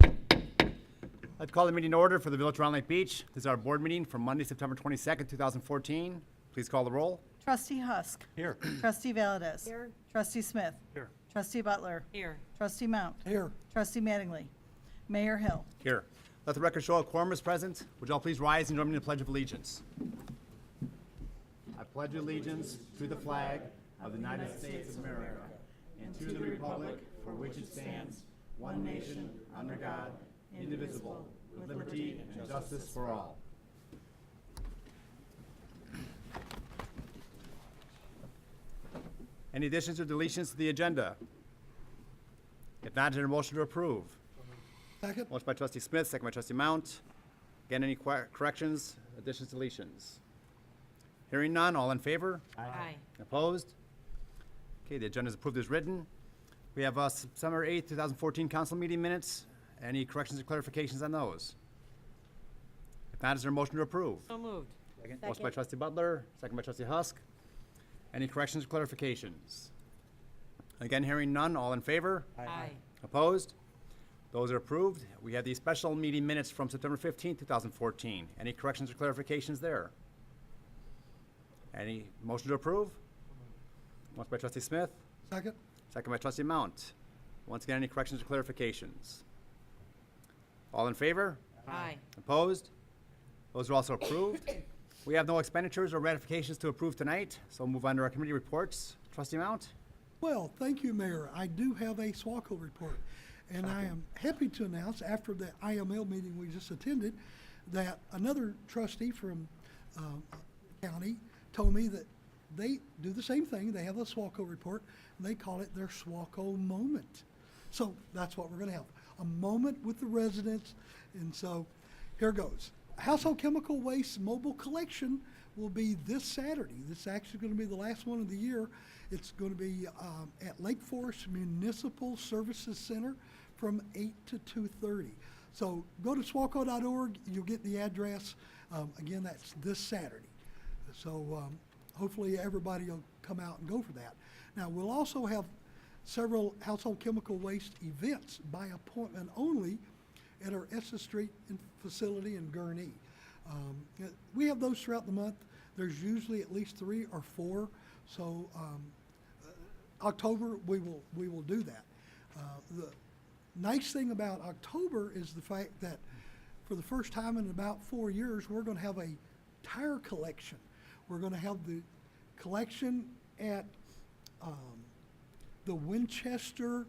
Okay. I'd call the meeting to order for the Village of Round Lake Beach. This is our board meeting for Monday, September 22nd, 2014. Please call the roll. Trustee Husk. Here. Trustee Valdez. Here. Trustee Smith. Here. Trustee Butler. Here. Trustee Mount. Here. Trustee Mattingly. Mayor Hill. Here. Let the record show a quorum is present. Would you all please rise and join me in the Pledge of Allegiance? I pledge allegiance to the flag of the United States of America and to the republic for which it stands, one nation, under God, indivisible, with liberty and justice for all. Any additions or deletions to the agenda? If not, is there a motion to approve? Second. Motion by trustee Smith, second by trustee Mount. Again, any corrections, additions, deletions? Hearing none, all in favor? Aye. Opposed? Okay, the agenda is approved as written. We have September 8th, 2014 council meeting minutes. Any corrections or clarifications on those? If not, is there a motion to approve? So moved. Motion by trustee Butler, second by trustee Husk. Any corrections or clarifications? Again, hearing none, all in favor? Aye. Opposed? Those are approved. We have the special meeting minutes from September 15th, 2014. Any corrections or clarifications there? Any motion to approve? Motion by trustee Smith, Second. second by trustee Mount. Once again, any corrections or clarifications? All in favor? Aye. Opposed? Those are also approved. We have no expenditures or ratifications to approve tonight, so we'll move on to our committee reports. Trustee Mount? Well, thank you, Mayor. I do have a SWACO report, and I am happy to announce after the IML meeting we just attended that another trustee from county told me that they do the same thing. They have a SWACO report, and they call it their SWACO moment. So that's what we're going to have, a moment with the residents. And so here goes. Household chemical waste mobile collection will be this Saturday. This is actually going to be the last one of the year. It's going to be at Lake Forest Municipal Services Center from 8 to 2:30. So go to swaco.org. You'll get the address. Again, that's this Saturday. So hopefully everybody will come out and go for that. Now, we'll also have several household chemical waste events by appointment only at our Estes Street facility in Gurnee. We have those throughout the month. There's usually at least 3 or 4. So October, we will do that. The nice thing about October is the fact that for the first time in about 4 years, we're going to have a tire collection. We're going to have the collection at the Winchester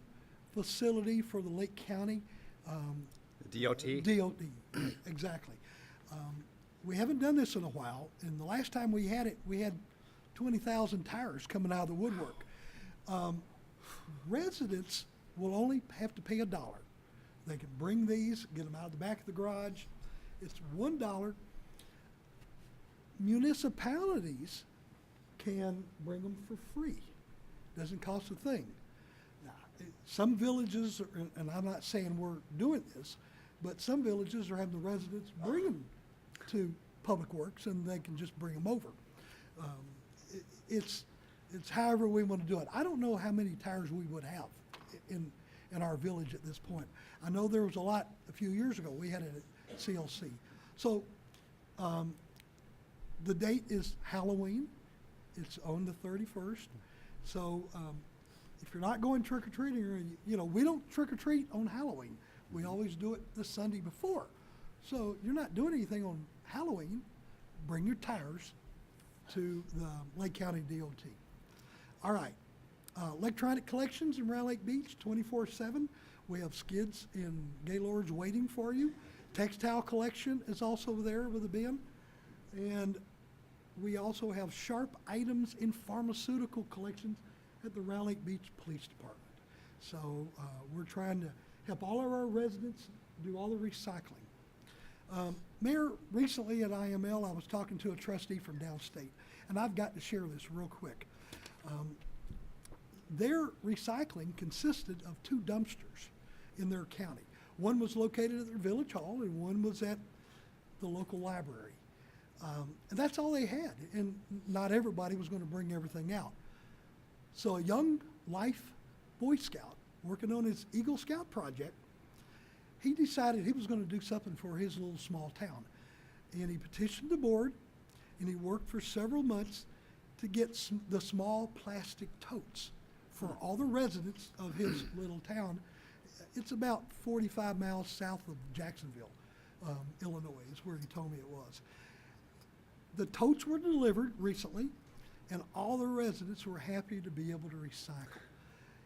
facility for the Lake County. The DOT? DOT, exactly. We haven't done this in a while, and the last time we had it, we had 20,000 tires coming out of the woodwork. Residents will only have to pay $1. They can bring these, get them out of the back of the garage. It's $1. Municipalities can bring them for free. Doesn't cost a thing. Now, some villages, and I'm not saying we're doing this, but some villages are having the residents bring them to Public Works, and they can just bring them over. It's however we want to do it. I don't know how many tires we would have in our village at this point. I know there was a lot a few years ago. We had it at CLC. So the date is Halloween. It's on the 31st. So if you're not going trick-or-treating, or, we don't trick-or-treat on Halloween. We always do it the Sunday before. So you're not doing anything on Halloween. Bring your tires to the Lake County DOT. All right. Electronic collections in Round Lake Beach, 24/7. We have skids in Gaylord's waiting for you. Textile collection is also there with a bin. And we also have sharp items in pharmaceutical collections at the Round Lake Beach Police Department. So we're trying to help all of our residents do all the recycling. Mayor, recently at IML, I was talking to a trustee from downstate, and I've got to share this real quick. Their recycling consisted of 2 dumpsters in their county. One was located at their village hall, and one was at the local library. And that's all they had, and not everybody was going to bring everything out. So a young life Boy Scout, working on his Eagle Scout project. He decided he was going to do something for his little small town. And he petitioned the board, and he worked for several months to get the small plastic totes for all the residents of his little town. It's about 45 miles south of Jacksonville, Illinois, is where he told me it was. The totes were delivered recently, and all the residents were happy to be able to recycle.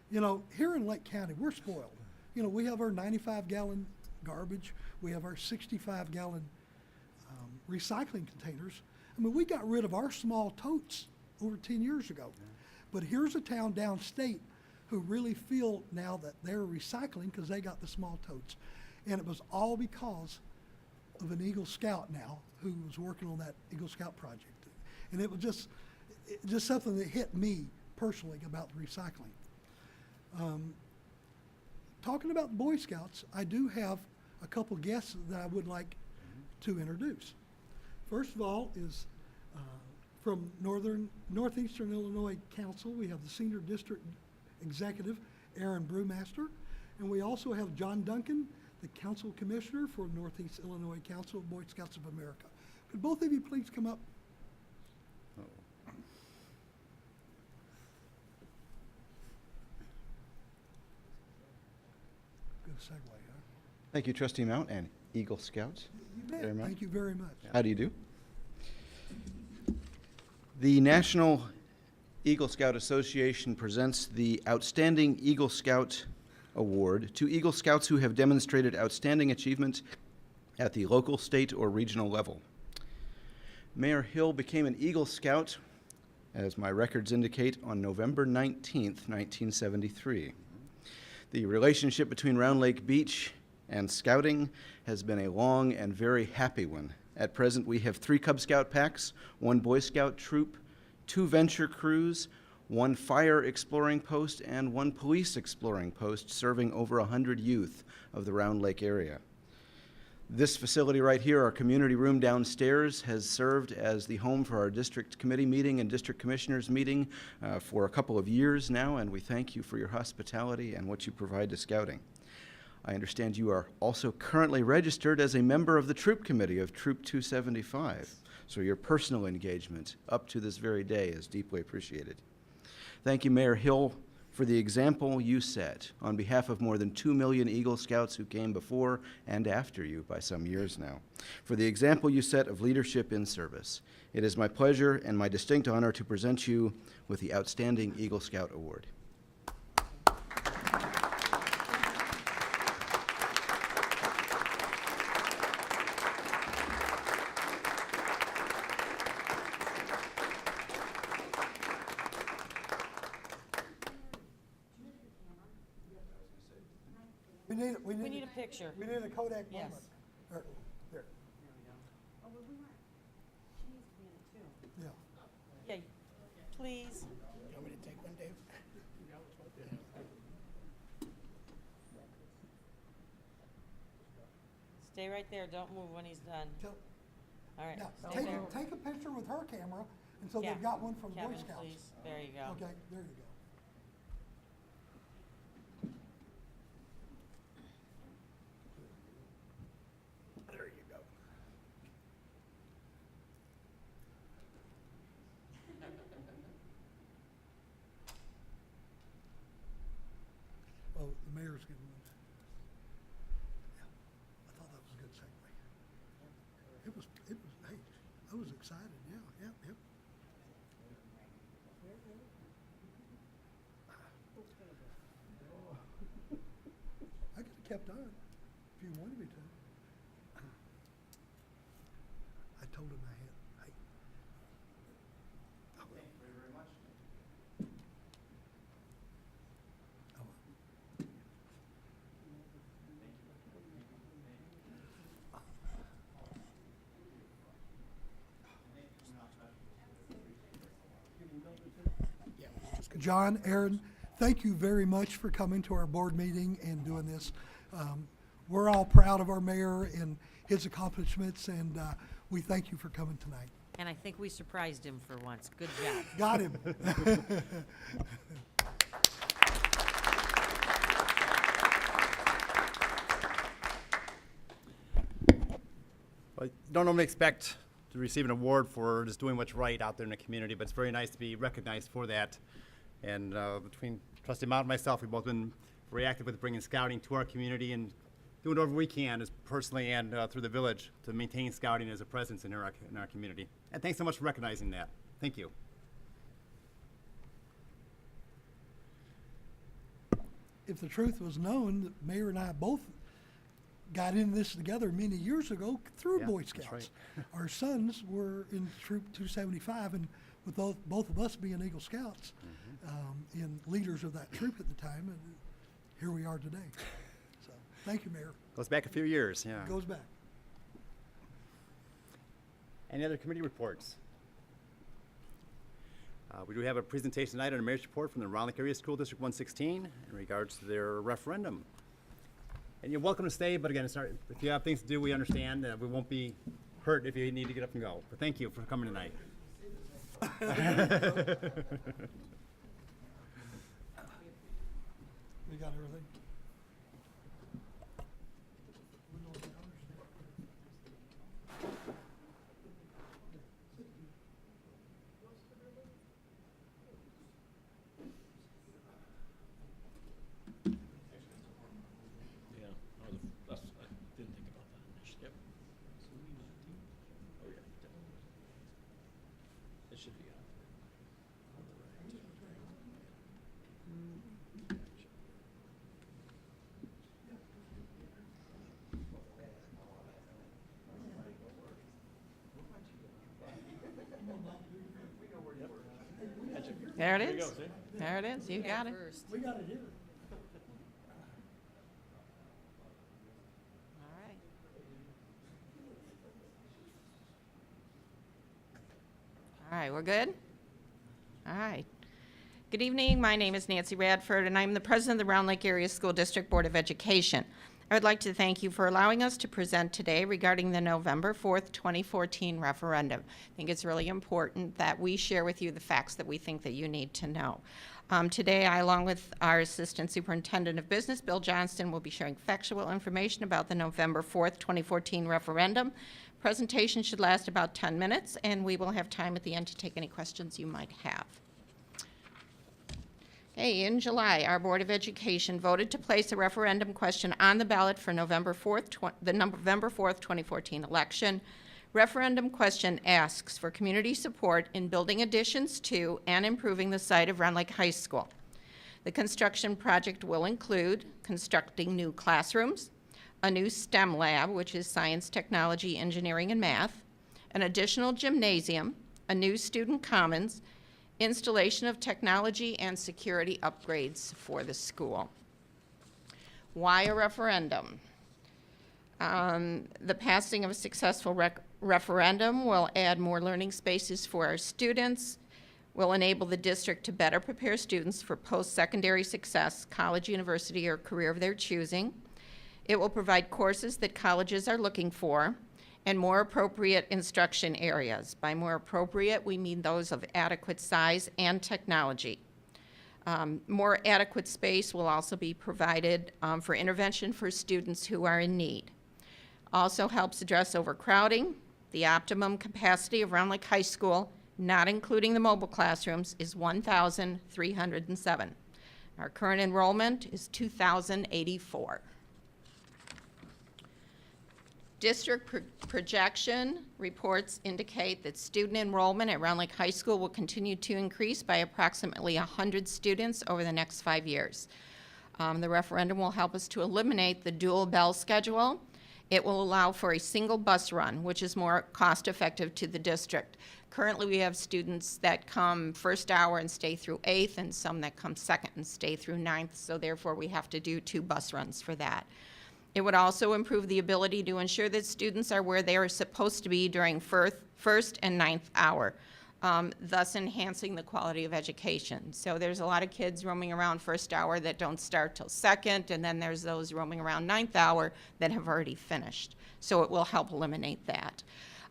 You know, here in Lake County, we're spoiled. You know, we have our 95-gallon garbage. We have our 65-gallon recycling containers. I mean, we got rid of our small totes over 10 years ago. But here's a town downstate who really feel now that they're recycling because they got the small totes. And it was all because of an Eagle Scout now who was working on that Eagle Scout project. And it was just something that hit me personally about the recycling. Talking about Boy Scouts, I do have a couple guests that I would like to introduce. First of all is from Northeastern Illinois Council. We have the Senior District Executive, Aaron Brewmaster, and we also have John Duncan, the Council Commissioner for Northeast Illinois Council of Boy Scouts of America. Could both of you please come up? Good segue, huh? Thank you, Trustee Mount and Eagle Scouts. You bet. Very much. Thank you very much. How do you do? The National Eagle Scout Association presents the Outstanding Eagle Scout Award to Eagle Scouts who have demonstrated outstanding achievement at the local, state, or regional level. Mayor Hill became an Eagle Scout, as my records indicate, on November 19th, 1973. The relationship between Round Lake Beach and Scouting has been a long and very happy one. At present, we have 3 Cub Scout packs, 1 Boy Scout troop, 2 venture crews, 1 fire exploring post, and 1 police exploring post serving over 100 youth of the Round Lake area. This facility right here, our community room downstairs, has served as the home for our district committee meeting and district commissioners meeting for a couple of years now, and we thank you for your hospitality and what you provide to Scouting. I understand you are also currently registered as a member of the Troop Committee of Troop 275, so your personal engagement up to this very day is deeply appreciated. Thank you, Mayor Hill, for the example you set on behalf of more than 2 million Eagle Scouts who came before and after you by some years now, for the example you set of leadership in service. It is my pleasure and my distinct honor to present you with the Outstanding Eagle Scout Award. We need a picture. We need a Kodak Yes. moment. There, Oh, well, we want, she needs to be in it too. yeah. Yeah, please. You want me to take one, Dave? Stay right there, don't move when he's done. All right, Now, stay there. take a picture with her camera, and so Yeah. they've got one from Boy Kevin, Scouts. please, there you go. Okay, there you go. There you go. Oh, the mayor's getting one. Yeah, I thought that was a good segue. It was, hey, I was excited, yeah, yep. I could have kept on if you wanted me to. I told him I had, hey. I will. Thank you very much. I will. John, Aaron, thank you very much for coming to our board meeting and doing this. We're all proud of our mayor and his accomplishments, and we thank you for coming tonight. And I think we surprised him for once. Good job. Got him. don't normally expect to receive an award for just doing what's right out there in the community, but it's very nice to be recognized for that. And between Trustee Mount and myself, we've both been very active with bringing scouting to our community and doing whatever we can, as personally and through the village, to maintain scouting as a presence in our community. And thanks so much for recognizing that. Thank you. If the truth was known, the mayor and I both got into this together many years ago through Yeah, Boy that's Scouts. right. Our sons were in Troop 275, and with both of us being Eagle Scouts, and leaders of that troop at the time, and here we are today. So, thank you, Mayor. Goes back a few years, yeah. Goes back. Any other committee reports? We do have a presentation tonight on a mayor's report from the Round Lake Area School District 116 in regards to their referendum. And you're welcome to stay, but again, if you have things to do, we understand. We won't be hurt if you need to get up and go. But thank you for coming tonight. We got everything. Yeah, I didn't think about that initially. Yep. Oh, yeah. It should be on. There it There you is. go, see? There it is. You got it. First. We got it here. All right. All right, we're good? All right. Good evening. My name is Nancy Radford, and I'm the president of the Round Lake Area School District Board of Education. I would like to thank you for allowing us to present today regarding the November 4th, 2014 referendum. I think it's really important that we share with you the facts that we think that you need to know. Today, I, along with our Assistant Superintendent of Business, Bill Johnston, will be sharing factual information about the November 4th, 2014 referendum. Presentation should last about 10 minutes, and we will have time at the end to take any questions you might have. Okay, in July, our Board of Education voted to place a referendum question on the ballot for November 4th, the November 4th, 2014 election. Referendum question asks for community support in building additions to and improving the site of Round Lake High School. The construction project will include constructing new classrooms, a new STEM lab, which is science, technology, engineering, and math, an additional gymnasium, a new student commons, installation of technology and security upgrades for the school. Why a referendum? The passing of a successful referendum will add more learning spaces for our students, will enable the district to better prepare students for post-secondary success, college, university, or career of their choosing. It will provide courses that colleges are looking for, and more appropriate instruction areas. By more appropriate, we mean those of adequate size and technology. More adequate space will also be provided for intervention for students who are in need. Also helps address overcrowding. The optimum capacity of Round Lake High School, not including the mobile classrooms, is 1,307. Our current enrollment is 2,084. District projection reports indicate that student enrollment at Round Lake High School will continue to increase by approximately 100 students over the next 5 years. The referendum will help us to eliminate the dual bell schedule. It will allow for a single bus run, which is more cost-effective to the district. Currently, we have students that come first hour and stay through 8th, and some that come second and stay through 9th, so therefore we have to do 2 bus runs for that. It would also improve the ability to ensure that students are where they are supposed to be during first and 9th hour, thus enhancing the quality of education. So there's a lot of kids roaming around first hour that don't start till second, and then there's those roaming around 9th hour that have already finished. So it will help eliminate that.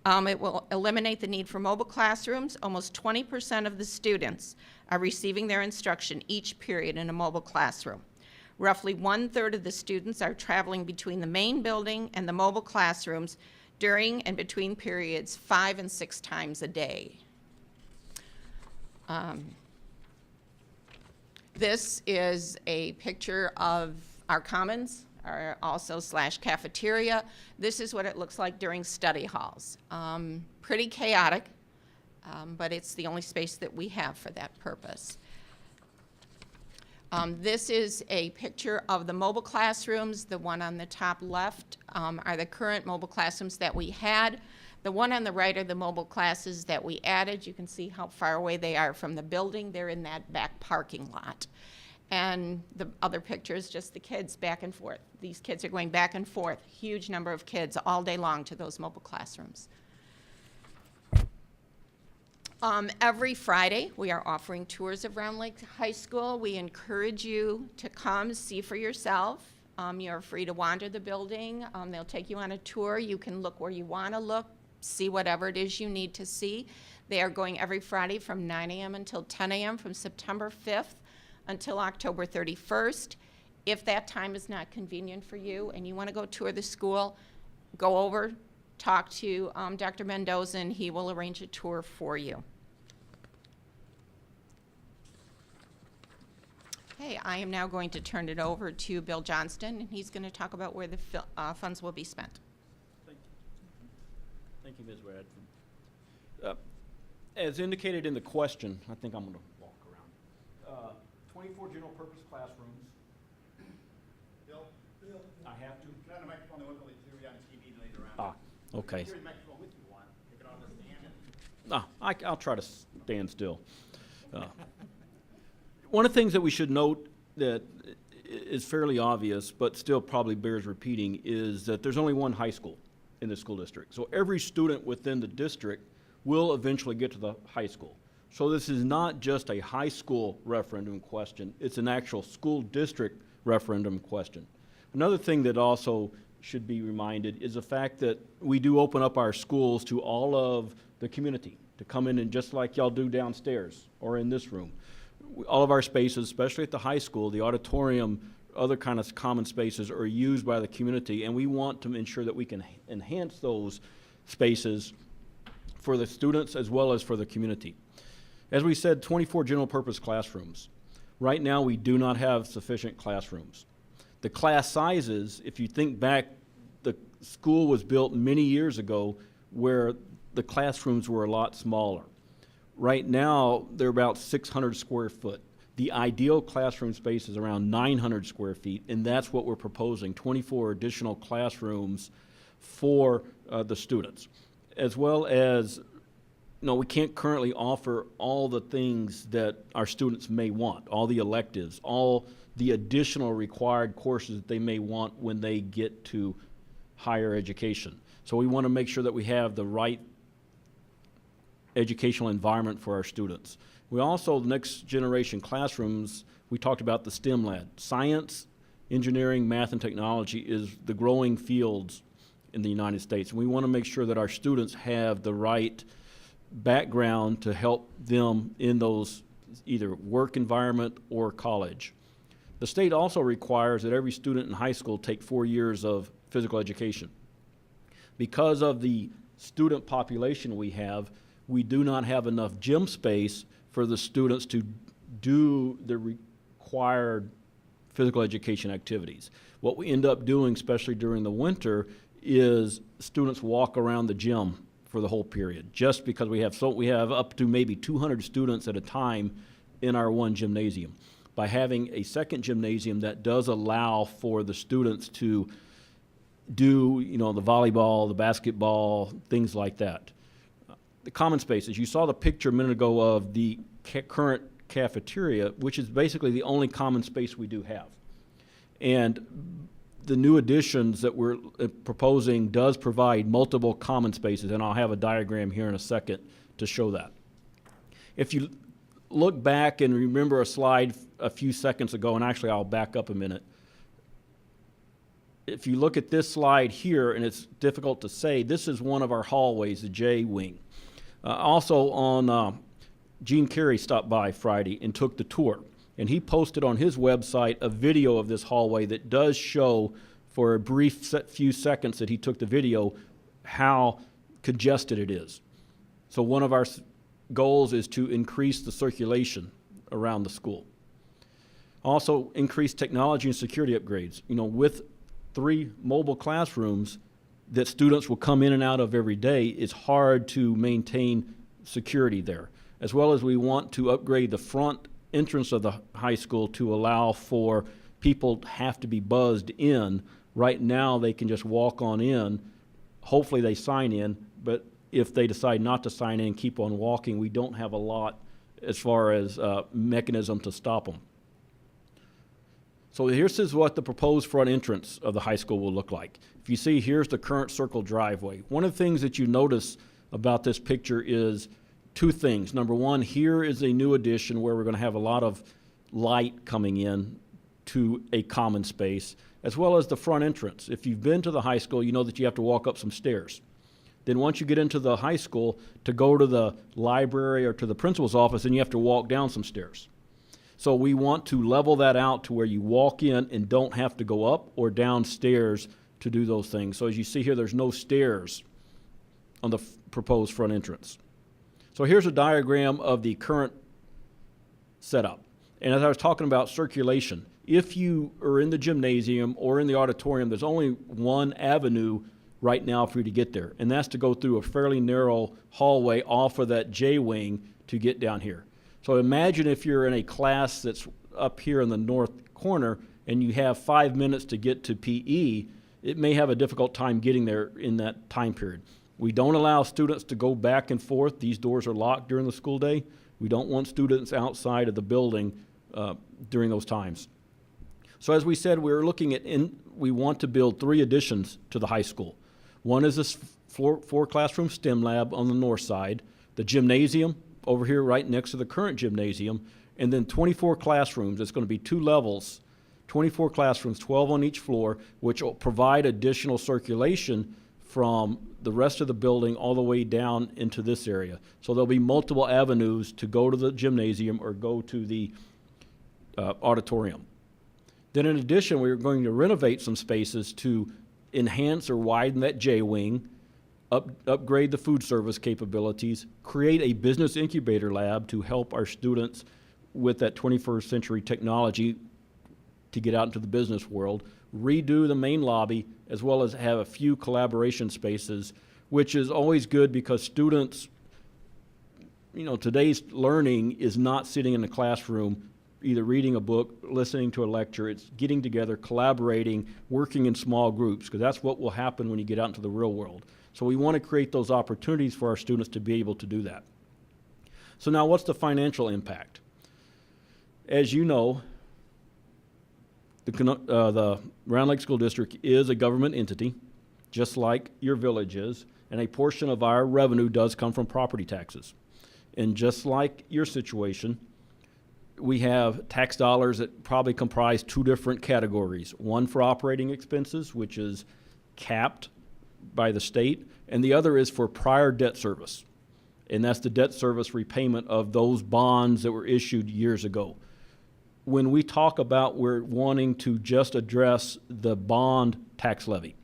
It will eliminate the need for mobile classrooms. Almost 20% of the students are receiving their instruction each period in a mobile classroom. Roughly 1/3 of the students are traveling between the main building and the mobile classrooms during and between periods 5 and 6 times a day. This is a picture of our commons, our also / cafeteria. This is what it looks like during study halls. Pretty chaotic, but it's the only space that we have for that purpose. This is a picture of the mobile classrooms. The one on the top left are the current mobile classrooms that we had. The one on the right are the mobile classes that we added. You can see how far away they are from the building. They're in that back parking lot. And the other picture is just the kids back and forth. These kids are going back and forth, huge number of kids all day long to those mobile classrooms. Every Friday, we are offering tours of Round Lake High School. We encourage you to come see for yourself. You're free to wander the building. They'll take you on a tour. You can look where you want to look, see whatever it is you need to see. They are going every Friday from 9 a.m. until 10 a.m. from September 5th until October 31st. If that time is not convenient for you and you want to go tour the school, go over, talk to Dr. Mendoza, and he will arrange a tour for you. Okay, I am now going to turn it over to Bill Johnston, and he's going to talk about where the funds will be spent. Thank you, Ms. Radford. As indicated in the question, I think I'm going to walk around. 24 general purpose classrooms. Bill, I have to. can I have a microphone that won't really clear you on TV later on? Okay. Carry the microphone with you want. Take it off the stand and I'll try to stand still. One of the things that we should note that is fairly obvious, but still probably bears repeating, is that there's only one high school in the school district. So every student within the district will eventually get to the high school. So this is not just a high school referendum question, it's an actual school district referendum question. Another thing that also should be reminded is the fact that we do open up our schools to all of the community to come in and just like y'all do downstairs or in this room. All of our spaces, especially at the high school, the auditorium, other kind of common spaces are used by the community, and we want to ensure that we can enhance those spaces for the students as well as for the community. As we said, 24 general purpose classrooms. Right now, we do not have sufficient classrooms. The class sizes, if you think back, the school was built many years ago where the classrooms were a lot smaller. Right now, they're about 600 square foot. The ideal classroom space is around 900 square feet, and that's what we're proposing, 24 additional classrooms for the students. As well as, we can't currently offer all the things that our students may want, all the electives, all the additional required courses that they may want when they get to higher education. So we want to make sure that we have the right educational environment for our students. We also, the next generation classrooms, we talked about the STEM lab. Science, engineering, math, and technology is the growing fields in the United States. And we want to make sure that our students have the right background to help them in those either work environment or college. The state also requires that every student in high school take 4 years of physical education. Because of the student population we do not have enough gym space for the students to do the required physical education activities. What we end up doing, especially during the winter, is students walk around the gym for the whole period, just because we have up to maybe 200 students at a time in our one gymnasium. By having a second gymnasium that does allow for the students to do, the volleyball, the basketball, things like that. The common spaces, you saw the picture a minute ago of the current cafeteria, which is basically the only common space we do have. And the new additions that we're proposing does provide multiple common spaces, and I'll have a diagram here in a second to show that. If you look back and remember a slide a few seconds ago, and actually I'll back up a minute. If you look at this slide here, and it's difficult to say, this is one of our hallways, the J wing. Also Gene Carey stopped by Friday and took the tour, and he posted on his website a video of this hallway that does show, for a brief few seconds that he took the video, how congested it is. So one of our goals is to increase the circulation around the school. Also, increase technology and security upgrades. You know, with 3 mobile classrooms that students will come in and out of every day, it's hard to maintain security there. As well as we want to upgrade the front entrance of the high school to allow for people to have to be buzzed in. Right now, they can just walk on in. Hopefully they sign in, but if they decide not to sign in and keep on walking, we don't have a lot as far as mechanism to stop them. So here's what the proposed front entrance of the high school will look like. If you see, here's the current circle driveway. One of the things that you notice about this picture is 2 things. Number one, here is a new addition where we're going to have a lot of light coming in to a common space, as well as the front entrance. If you've been to the high school, you know that you have to walk up some stairs. Then once you get into the high school, to go to the library or to the principal's office, then you have to walk down some stairs. So we want to level that out to where you walk in and don't have to go up or down stairs to do those things. So as you see here, there's no stairs on the proposed front entrance. So here's a diagram of the current setup. And as I was talking about circulation, if you are in the gymnasium or in the auditorium, there's only one avenue right now for you to get there, and that's to go through a fairly narrow hallway off of that J-wing to get down here. So imagine if you're in a class that's up here in the north corner and you have 5 minutes to get to PE, it may have a difficult time getting there in that time period. We don't allow students to go back and forth. These doors are locked during the school day. We don't want students outside of the building during those times. So as we said, we're looking at, we want to build 3 additions to the high school. One is this 4 classroom STEM lab on the north side, the gymnasium over here right next to the current gymnasium, and then 24 classrooms. It's going to be 2 levels, 24 classrooms, 12 on each floor, which will provide additional circulation from the rest of the building all the way down into this area. So there'll be multiple avenues to go to the gymnasium or go to the auditorium. Then in addition, we're going to renovate some spaces to enhance or widen that J-wing, upgrade the food service capabilities, create a business incubator lab to help our students with that 21st century technology to get out into the business world, redo the main lobby, as well as have a few collaboration spaces, which is always good because students, you know, today's learning is not sitting in the classroom either reading a book, listening to a lecture. It's getting together, collaborating, working in small groups, because that's what will happen when you get out into the real world. So we want to create those opportunities for our students to be able to do that. So now what's the financial impact? As you know, the Round Lake School District is a government entity, just like your village is, and a portion of our revenue does come from property taxes. And just like your situation, we have tax dollars that probably comprise 2 different categories. One for operating expenses, which is capped by the state, and the other is for prior debt service. And that's the debt service repayment of those bonds that were issued years ago. When we talk about we're wanting to just address the bond tax levy,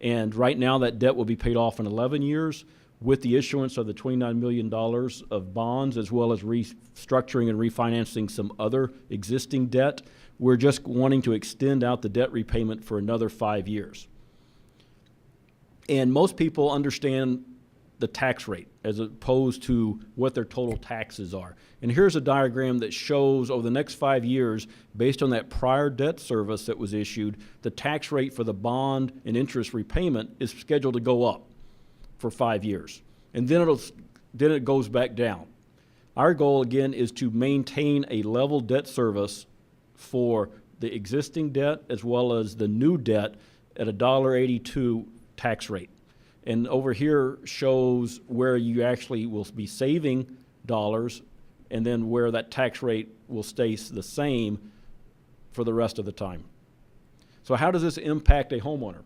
and right now that debt will be paid off in 11 years, with the issuance of the $29 million of bonds, as well as restructuring and refinancing some other existing debt, we're just wanting to extend out the debt repayment for another 5 years. And most people understand the tax rate as opposed to what their total taxes are. And here's a diagram that shows over the next 5 years, based on that prior debt service that was issued, the tax rate for the bond and interest repayment is scheduled to go up for 5 years. And then it goes back down. Our goal, again, is to maintain a level debt service for the existing debt as well as the new debt at a $1.82 tax rate. And over here shows where you actually will be saving dollars and then where that tax rate will stay the same for the rest of the time. So how does this impact a homeowner?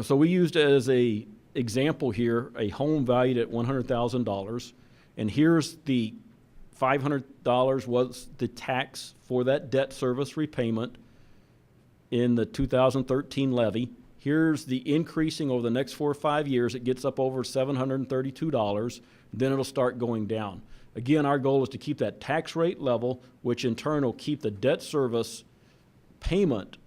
So we used as a example here a home valued at $100,000, and here's the $500 was the tax for that debt service repayment in the 2013 levy. Here's the increasing over the next 4 or 5 years. It gets up over $732. Then it'll start going down. Again, our goal is to keep that tax rate level, which in turn will keep the debt service payment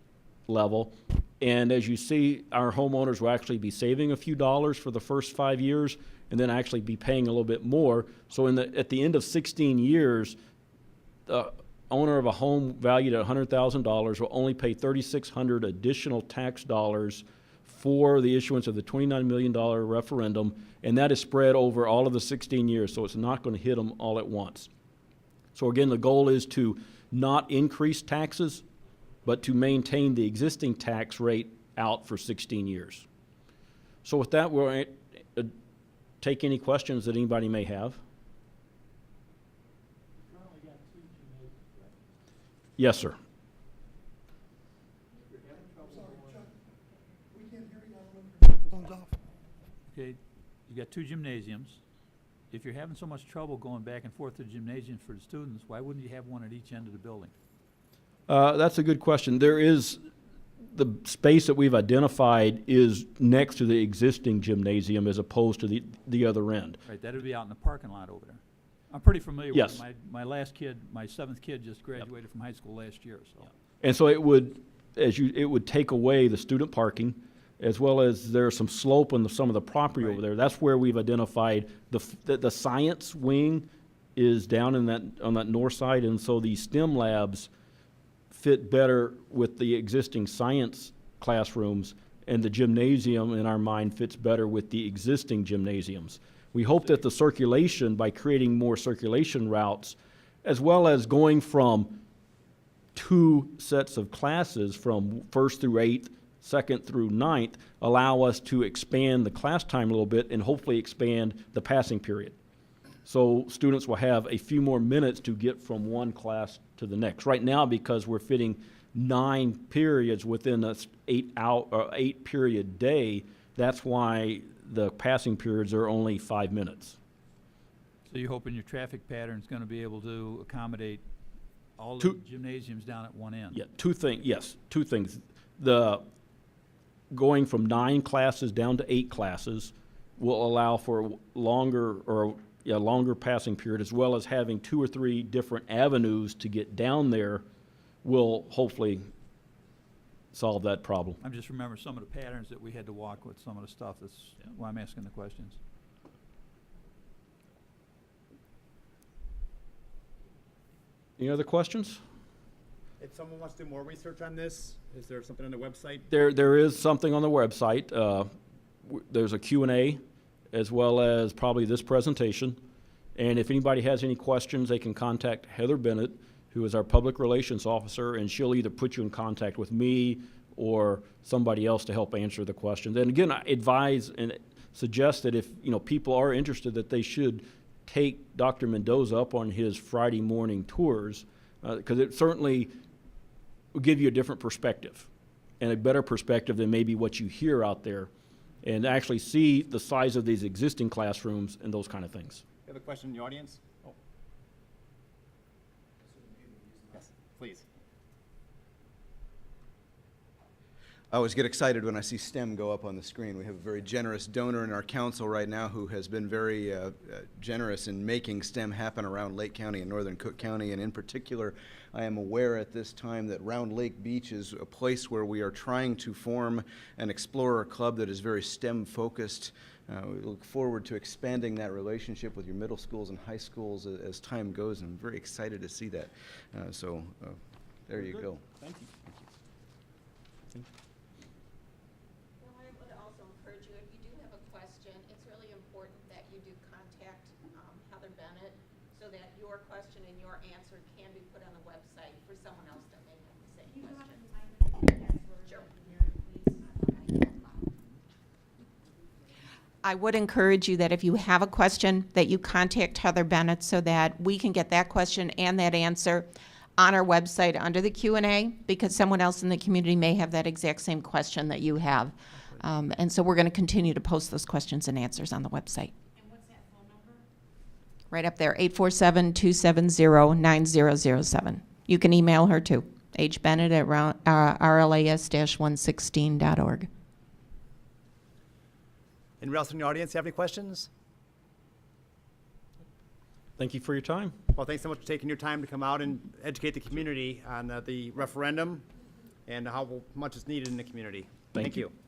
level. And as you see, our homeowners will actually be saving a few dollars for the first 5 years and then actually be paying a little bit more. So at the end of 16 years, the owner of a home valued at $100,000 will only pay $3,600 additional tax dollars for the issuance of the $29 million referendum, and that is spread over all of the 16 years, so it's not going to hit them all at once. So again, the goal is to not increase taxes, but to maintain the existing tax rate out for 16 years. So with that, we'll take any questions that anybody may have. Yes, sir. We can't hear you. I don't know if your microphone's off. Okay, you got 2 gymnasiums. If you're having so much trouble going back and forth to the gymnasiums for the students, why wouldn't you have one at each end of the building? That's a good question. There is, the space that we've identified is next to the existing gymnasium as opposed to the other end. Right, that'd be out in the parking lot over there. I'm pretty familiar with Yes. it. My last kid, my 7th kid just graduated from high school last year, so. And so it would, it would take away the student parking, as well as there's some slope on some of the property over Right. there. That's where we've identified the science wing is down in on that north side, and so these STEM labs fit better with the existing science classrooms, and the gymnasium, in our mind, fits better with the existing gymnasiums. We hope that the circulation, by creating more circulation routes, as well as going from 2 sets of classes from 1st through 8th, 2nd through 9th, allow us to expand the class time a little bit and hopefully expand the passing period. So students will have a few more minutes to get from one class to the next. Right now, because we're fitting 9 periods within a 8 period day, that's why the passing periods are only 5 minutes. So you're hoping your traffic pattern's gonna be able to accommodate all the Two- gymnasiums down at one end? Yeah, two things. The going from 9 classes down to 8 classes will allow for longer passing period, as well as having 2 or 3 different avenues to get down there will hopefully solve that problem. I'm just remembering some of the patterns that we had to walk with, some of the stuff, that's why I'm asking the questions. Any other questions? If someone wants to do more research on this, is there something on the website? There is something on the website. There's a Q&A, as well as probably this presentation. And if anybody has any questions, they can contact Heather Bennett, who is our public relations officer, and she'll either put you in contact with me or somebody else to help answer the questions. And again, I advise and suggest that if people are interested, that they should take Dr. Mendoza up on his Friday morning tours, because it certainly will give you a different perspective, and a better perspective than maybe what you hear out there, and actually see the size of these existing classrooms and those kind of things. You have a question in the audience? Oh. Yes, please. I always get excited when I see STEM go up on the screen. We have a very generous donor in our council right now who has been very generous in making STEM happen around Lake County and northern Cook County. And in particular, I am aware at this time that Round Lake Beach is a place where we are trying to form an Explorer Club that is very STEM focused. We look forward to expanding that relationship with your middle schools and high schools as time goes, and I'm very excited to see that. So there you go. Thank you. Well, I would also encourage you, if you do have a question, it's really important that you do contact Heather Bennett so that your question and your answer can be put on the website for someone else that may have the same You have question. to find the password Sure. at the very least. I would encourage you that if you have a question, that you contact Heather Bennett so that we can get that question and that answer on our website under the Q&A, because someone else in the community may have that exact same question that you have. And so we're going to continue to post those questions and answers on the website. And what's that phone number? Right up there, 847-270-9007. You can email her too, hbennett@rlas-116.org. Anybody else in the audience have any questions? Thank you for your time. Well, thanks so much for taking your time to come out and educate the community on the referendum and how much is needed in the community. Thank Thank you. you.